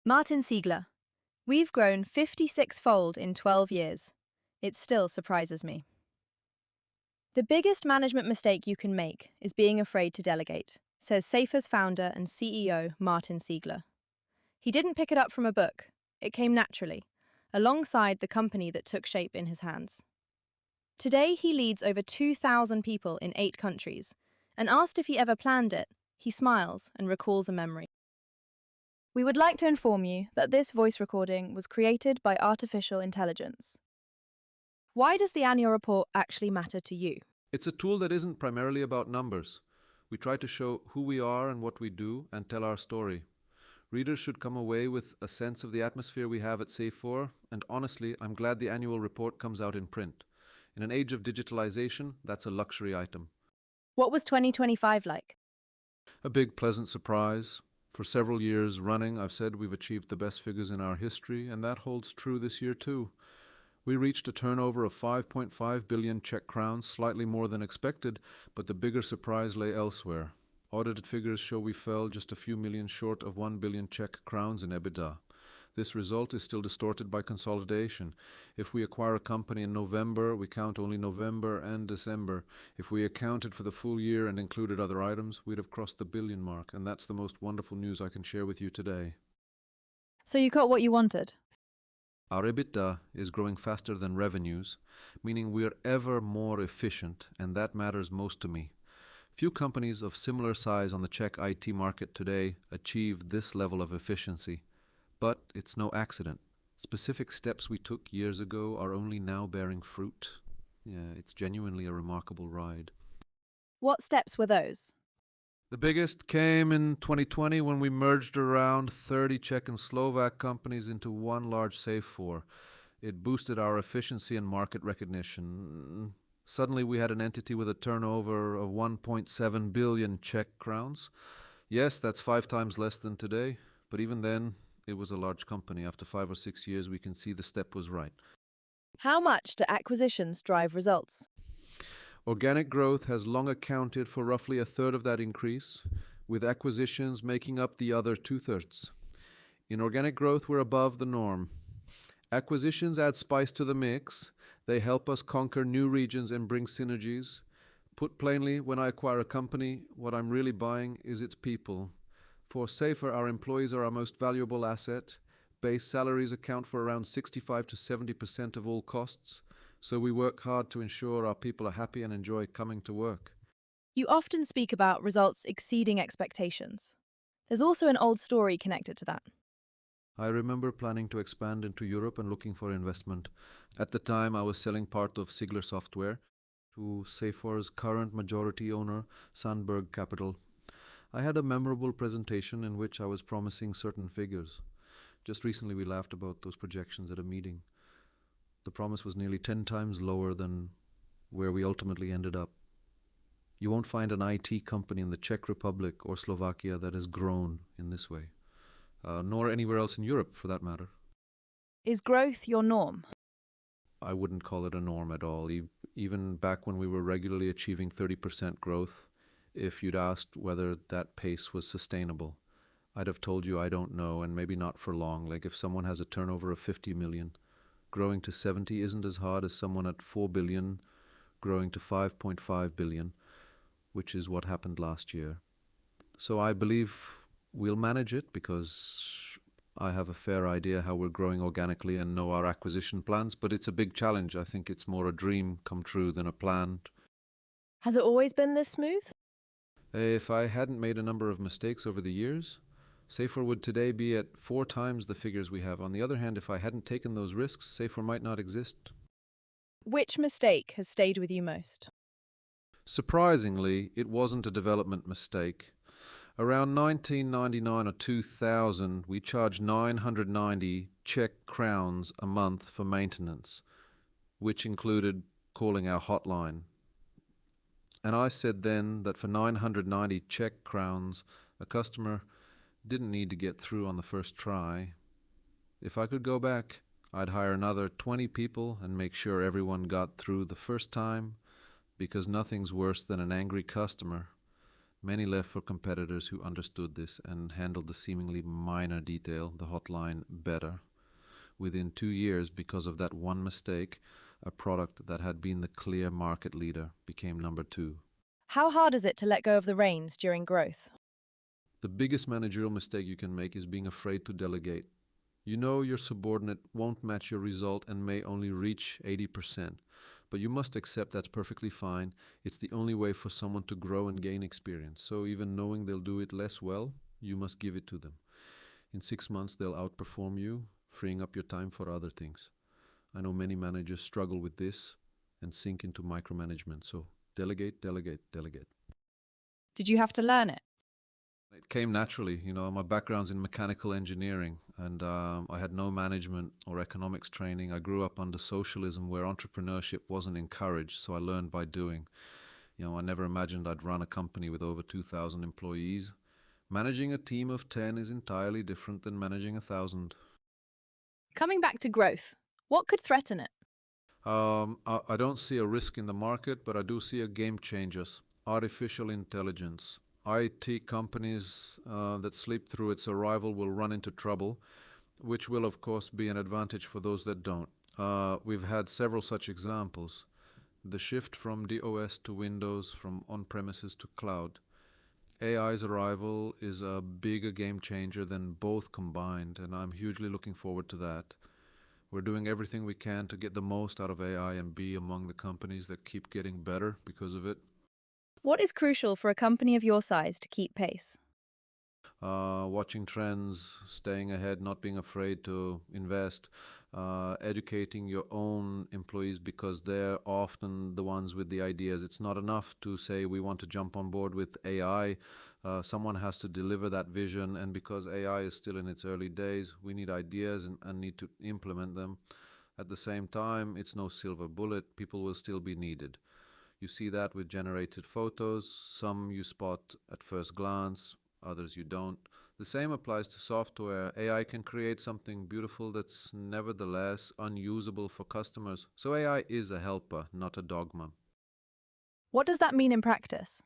Martin Cígler. We've grown 56-fold in 12 years. It still surprises me. The biggest management mistake you can make is being afraid to delegate, says Seyfor's founder and CEO Martin Cígler. He didn't pick it up from a book. It came naturally, alongside the company that took shape in his hands. Today he leads over 2,000 people in 8 countries, and asked if he ever planned it, he smiles and recalls a memory. We would like to inform you that this voice recording was created by artificial intelligence. Why does the annual report actually matter to you? It's a tool that isn't primarily about numbers. We try to show who we are and what we do and tell our story. Readers should come away with a sense of the atmosphere we have at Seyfor, and honestly, I'm glad the annual report comes out in print. In an age of digitalization, that's a luxury item. What was 2025 like? A big, pleasant surprise. For several years running, I've said we've achieved the best figures in our history, and that holds true this year too. We reached a turnover of 5.5 billion Czech crowns, slightly more than expected, but the bigger surprise lay elsewhere. Audited figures show we fell just a few million short of 1 billion Czech crowns in EBITDA. This result is still distorted by consolidation. If we acquire a company in November, we count only November and December. If we accounted for the full year and included other items, we'd have crossed the billion mark, and that's the most wonderful news I can share with you today. So you got what you wanted? Our EBITDA is growing faster than revenues, meaning we are ever more efficient, and that matters most to me. Few companies of similar size on the Czech IT market today achieve this level of efficiency. But it's no accident. Specific steps we took years ago are only now bearing fruit. Yeah, it's genuinely a remarkable ride. What steps were those? The biggest came in 2020 when we merged around 30 Czech and Slovak companies into one large Seyfor. It boosted our efficiency and market recognition. Suddenly we had an entity with a turnover of 1.7 billion Czech crowns. Yes, that's 5 times less than today, but even then, it was a large company. After 5 or 6 years, we can see the step was right. How much do acquisitions drive results? Organic growth has long accounted for roughly a third of that increase, with acquisitions making up the other 2/3. In organic growth, we're above the norm. Acquisitions add spice to the mix. They help us conquer new regions and bring synergies. Put plainly, when I acquire a company, what I'm really buying is its people. For Seyfor, our employees are our most valuable asset. Base salaries account for around 65 to 70% of all costs, so we work hard to ensure our people are happy and enjoy coming to work. You often speak about results exceeding expectations. There's also an old story connected to that. I remember planning to expand into Europe and looking for investment. At the time, I was selling part of Cígler software to Seyfor's current majority owner, Sandberg Capital. I had a memorable presentation in which I was promising certain figures. Just recently we laughed about those projections at a meeting. The promise was nearly 10 times lower than where we ultimately ended up. You won't find an IT company in the Czech Republic or Slovakia that has grown in this way, nor anywhere else in Europe for that matter. Is growth your norm? I wouldn't call it a norm at all. Even back when we were regularly achieving 30% growth, if you'd asked whether that pace was sustainable, I'd have told you I don't know, and maybe not for long. Like if someone has a turnover of 50 million, growing to 70 isn't as hard as someone at 4 billion growing to 5.5 billion, which is what happened last year. So I believe we'll manage it because I have a fair idea how we're growing organically and know our acquisition plans, but it's a big challenge. I think it's more a dream come true than a plan. Has it always been this smooth? If I hadn't made a number of mistakes over the years, Seyfor would today be at 4 times the figures we have. On the other hand, if I hadn't taken those risks, Seyfor might not exist. Which mistake has stayed with you most? Surprisingly, it wasn't a development mistake. Around 1999 or 2000, we charged 990 Czech crowns a month for maintenance, which included calling our hotline. And I said then that for 990 Czech crowns, a customer didn't need to get through on the first try. If I could go back, I'd hire another 20 people and make sure everyone got through the first time, because nothing's worse than an angry customer. Many left for competitors who understood this and handled the seemingly minor detail, the hotline, better. Within 2 years, because of that one mistake, a product that had been the clear market leader became number 2. How hard is it to let go of the reins during growth? The biggest managerial mistake you can make is being afraid to delegate. You know your subordinate won't match your result and may only reach 80%, but you must accept that's perfectly fine. It's the only way for someone to grow and gain experience. So even knowing they'll do it less well, you must give it to them. In 6 months, they'll outperform you, freeing up your time for other things. I know many managers struggle with this and sink into micromanagement. So delegate, delegate, delegate. Did you have to learn it? It came naturally. My background's in mechanical engineering, and I had no management or economics training. I grew up under socialism where entrepreneurship wasn't encouraged, so I learned by doing. I never imagined I'd run a company with over 2,000 employees. Managing a team of 10 is entirely different than managing 1,000. Coming back to growth, what could threaten it? I don't see a risk in the market, but I do see a game changer. Artificial intelligence. IT companies that sleep through its arrival will run into trouble, which will of course be an advantage for those that don't. We've had several such examples. The shift from DOS to Windows, from on-premises to cloud. AI's arrival is a bigger game changer than both combined, and I'm hugely looking forward to that. We're doing everything we can to get the most out of AI and be among the companies that keep getting better because of it. What is crucial for a company of your size to keep pace? Watching trends, staying ahead, not being afraid to invest, educating your own employees because they're often the ones with the ideas. It's not enough to say we want to jump on board with AI. Someone has to deliver that vision, and because AI is still in its early days, we need ideas and need to implement them. At the same time, it's no silver bullet. People will still be needed. You see that with generated photos. Some you spot at first glance, others you don't. The same applies to software. AI can create something beautiful that's nevertheless unusable for customers. So AI is a helper, not a dogma. What does that mean in practice?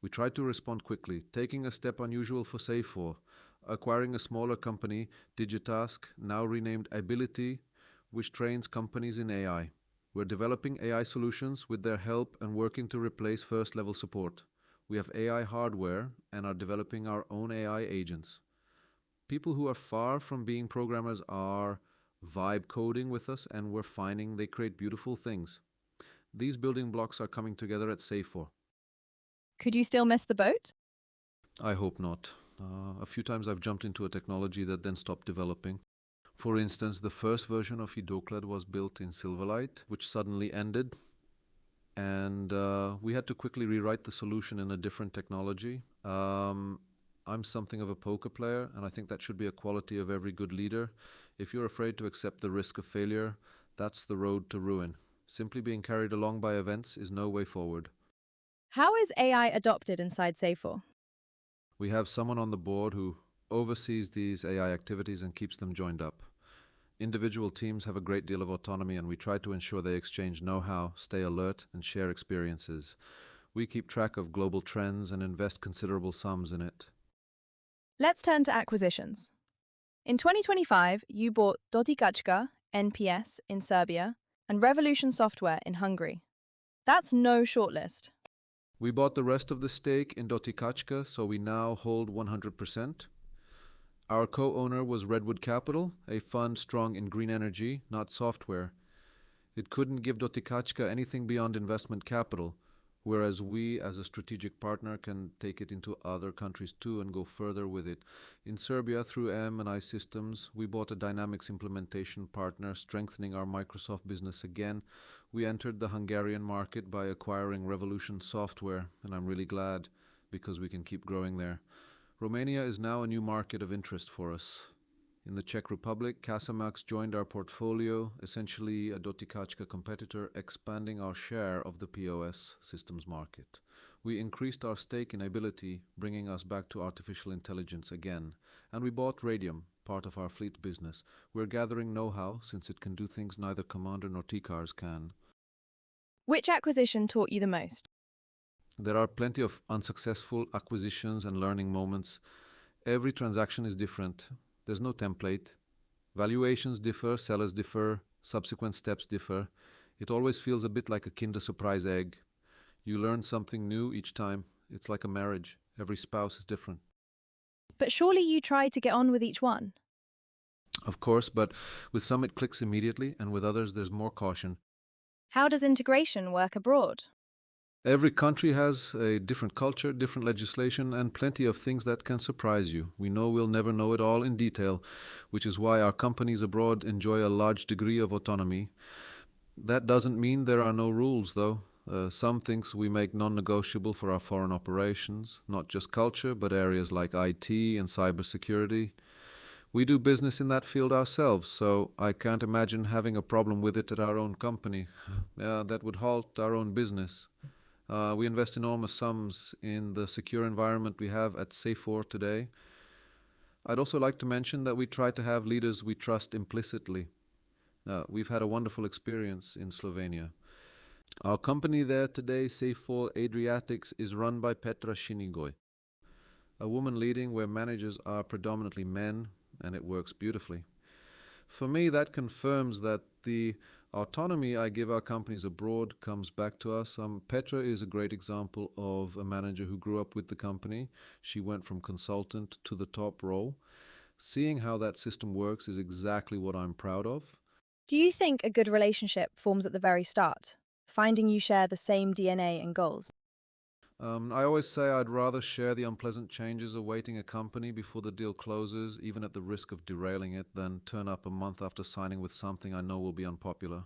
We tried to respond quickly, taking a step unusual for Seyfor, acquiring a smaller company, Dotykačka, now renamed Aibility, which trains companies in AI. We're developing AI solutions with their help and working to replace first-level support. We have AI hardware and are developing our own AI agents. People who are far from being programmers are vibe coding with us, and we're finding they create beautiful things. These building blocks are coming together at Seyfor. Could you still miss the boat? I hope not. A few times I've jumped into a technology that then stopped developing. For instance, the first version of Idoclad was built in Silverlight, which suddenly ended, and we had to quickly rewrite the solution in a different technology. I'm something of a poker player, and I think that should be a quality of every good leader. If you're afraid to accept the risk of failure, that's the road to ruin. Simply being carried along by events is no way forward. How is AI adopted inside Seyfor? We have someone on the board who oversees these AI activities and keeps them joined up. Individual teams have a great deal of autonomy, and we try to ensure they exchange know-how, stay alert, and share experiences. We keep track of global trends and invest considerable sums in it. Let's turn to acquisitions. In 2025, you bought Dotykačka, NPS in Serbia, and Revolution Software in Hungary. That's no shortlist. We bought the rest of the stake in Dotykačka, so we now hold 100%. Our co-owner was Redwood Capital, a fund strong in green energy, not software. It couldn't give Dotykačka anything beyond investment capital, whereas we, as a strategic partner, can take it into other countries too and go further with it. In Serbia, through M&I Systems, we bought a Dynamics implementation partner, strengthening our Microsoft business again. We entered the Hungarian market by acquiring Revolution Software, and I'm really glad because we can keep growing there. Romania is now a new market of interest for us. In the Czech Republic, Casamax joined our portfolio, essentially a Dotykačka competitor, expanding our share of the POS systems market. We increased our stake in Aibility, bringing us back to artificial intelligence again. And we bought Radium, part of our fleet business. We're gathering know-how, since it can do things neither Commander nor T-Cars can. Which acquisition taught you the most? There are plenty of unsuccessful acquisitions and learning moments. Every transaction is different. There's no template. Valuations differ, sellers differ, subsequent steps differ. It always feels a bit like a Kinder Surprise egg. You learn something new each time. It's like a marriage. Every spouse is different. But surely you try to get on with each one. Of course, but with some it clicks immediately, and with others there's more caution. How does integration work abroad? Every country has a different culture, different legislation, and plenty of things that can surprise you. We know we'll never know it all in detail, which is why our companies abroad enjoy a large degree of autonomy. That doesn't mean there are no rules, though. Some things we make non-negotiable for our foreign operations, not just culture, but areas like IT and cybersecurity. We do business in that field ourselves, so I can't imagine having a problem with it at our own company. That would halt our own business. We invest enormous sums in the secure environment we have at Seyfor today. I'd also like to mention that we try to have leaders we trust implicitly. We've had a wonderful experience in Slovenia. Our company there today, Seyfor Adriatics, is run by Petra Šinigoj, a woman leading where managers are predominantly men, and it works beautifully. For me, that confirms that the autonomy I give our companies abroad comes back to us. Petra is a great example of a manager who grew up with the company. She went from consultant to the top role. Seeing how that system works is exactly what I'm proud of. Do you think a good relationship forms at the very start, finding you share the same DNA and goals? I always say I'd rather share the unpleasant changes awaiting a company before the deal closes, even at the risk of derailing it, than turn up a month after signing with something I know will be unpopular.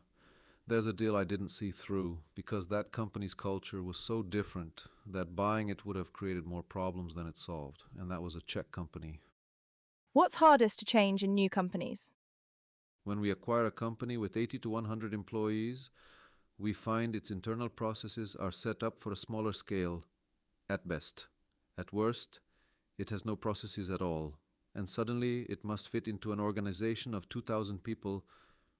There's a deal I didn't see through because that company's culture was so different that buying it would have created more problems than it solved, and that was a Czech company. What's hardest to change in new companies? When we acquire a company with 80 to 100 employees, we find its internal processes are set up for a smaller scale, at best. At worst, it has no processes at all, and suddenly it must fit into an organization of 2,000 people.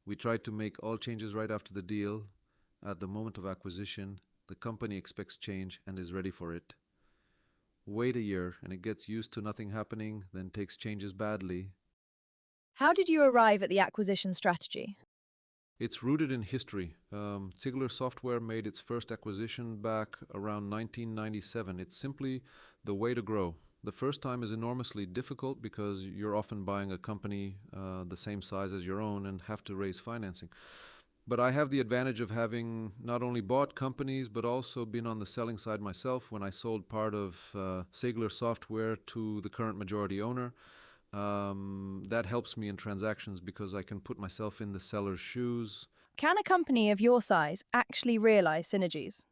We try to make all changes right after the deal. At the moment of acquisition, the company expects change and is ready for it. Wait a year and it gets used to nothing happening, then takes changes badly. How did you arrive at the acquisition strategy? It's rooted in history. Cígler Software made its first acquisition back around 1997. It's simply the way to grow. The first time is enormously difficult because you're often buying a company the same size as your own and have to raise financing. But I have the advantage of having not only bought companies but also been on the selling side myself when I sold part of Cígler Software to the current majority owner. That helps me in transactions because I can put myself in the seller's shoes. Can a company of your size actually realize synergies?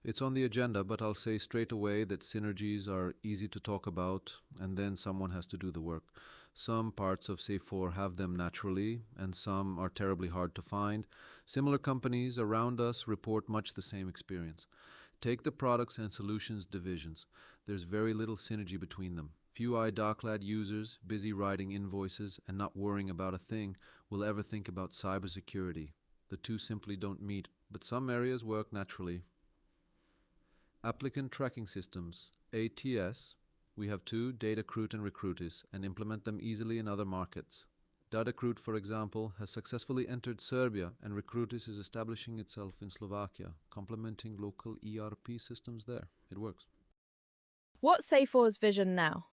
It's on the agenda, but I'll say straight away that synergies are easy to talk about, and then someone has to do the work. Some parts of Seyfor have them naturally, and some are terribly hard to find. Similar companies around us report much the same experience. Take the products and solutions divisions. There's very little synergy between them. Few iDoc-lad users, busy writing invoices and not worrying about a thing, will ever think about cybersecurity. The two simply don't meet, but some areas work naturally. Applicant tracking systems, ATS. We have two, Datacroot and Recruitis, and implement them easily in other markets. Datacroot, for example, has successfully entered Serbia, and Recruitis is establishing itself in Slovakia, complementing local ERP systems there. It works. What's Seyfor's vision now?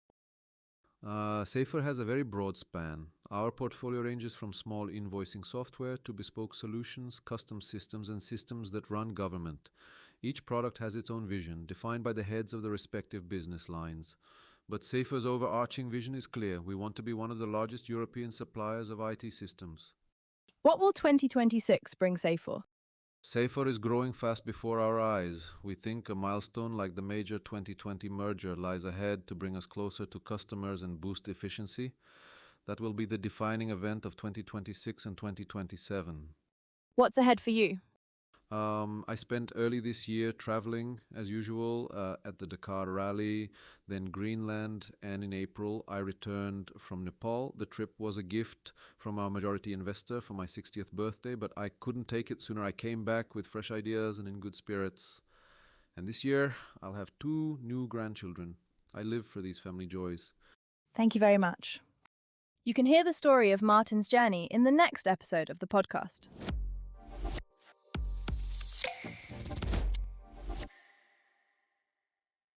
Seyfor has a very broad span. Our portfolio ranges from small invoicing software to bespoke solutions, custom systems, and systems that run government. Each product has its own vision, defined by the heads of the respective business lines. But Seyfor's overarching vision is clear. We want to be one of the largest European suppliers of IT systems. What will 2026 bring Seyfor? Seyfor is growing fast before our eyes. We think a milestone like the major 2020 merger lies ahead to bring us closer to customers and boost efficiency. That will be the defining event of 2026 and 2027. What's ahead for you? I spent early this year traveling, as usual, at the Dakar Rally, then Greenland, and in April I returned from Nepal. The trip was a gift from our majority investor for my 60th birthday, but I couldn't take it sooner. I came back with fresh ideas and in good spirits. And this year, I'll have 2 new grandchildren. I live for these family joys. Thank you very much. You can hear the story of Martin's journey in the next episode of the podcast.